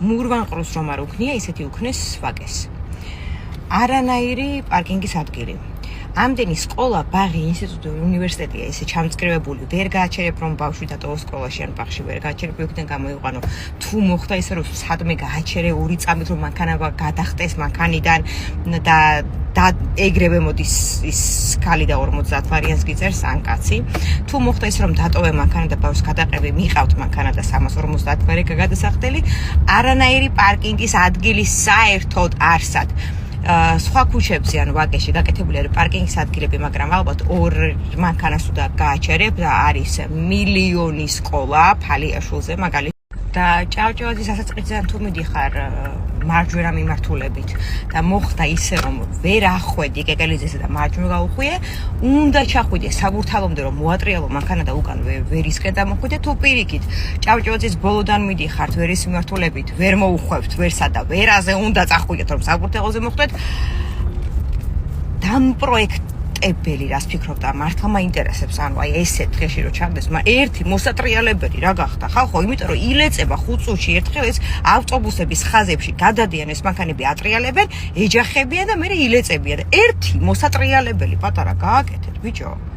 მურვანყრუს რომ არ უქნია, ისეთი უქნეს ვაკეს. არანაირი პარკინგის ადგილი. ამდენი სკოლა, ბაღი, ინსტიტუტი, უნივერსიტეტია ესე ჩამწკრივებული, ვერ გააჩერებ რომ ბავშვი დატოვოს სკოლაში ან ბაღში, ვერ გააჩერებ იქიდან გამოიყვანო. თუ მოხდა ისე რომ სადმე გააჩერე 2 წამით რომ მანქანა გადახტეს მანქანიდან და ეგრევე მოდის ის ქალი და 50 ვარიანს გიწერს ან კაცი. თუ მოხდა ის რომ დატოვე მანქანა და ბავშვს გადაყრები, მიყავთ მანქანა და 350 ვარი გადასახდელი, არანაირი პარკინგის ადგილი საერთოდ არსად. სხვა ქუჩებზე ან ვაკეში გაკეთებული არის პარკინგის ადგილები, მაგრამ ალბათ 2 მანქანას უნდა გააჩერებ და არის მილიონი სკოლა ფალიაშვილზე მაგალითად. და ჭავჭავაძის ასაწყისიდან თუ მიდიხარ მარჯვენა მიმართულებით და მოხდა ისე რომ ვერ ახვედი კეკელიძესა და მარჯვენა გაუხვიე, უნდა ჩახვიდე საბურთალომდე რომ მოატრიალო მანქანა და უკან ვერისკენ დამოხვიდე. თუ პირიქით ჭავჭავაძის ბოლოდან მიდიხართ ვერის მიმართულებით, ვერ მოუხვევთ ვერსა და ვერაზე უნდა წახვიდეთ რომ საბურთალოზე მოხვდეთ. დამპროექტებელი რას ფიქრობ და მართლა მაინტერესებს, ანუ აი ესე დღეში რომ ჩაგდეს, ერთი მოსატრიალებელი რა გახდა ხალხო, იმიტომ რომ ილეწება 5 წუთში ერთხელ ეს ავტობუსების ხაზებში გადადიან ეს მანქანები ატრიალებენ, ეჯახებიან და მე ილეწებიან. ერთი მოსატრიალებელი პატარა გააკეთეთ ბიჭო.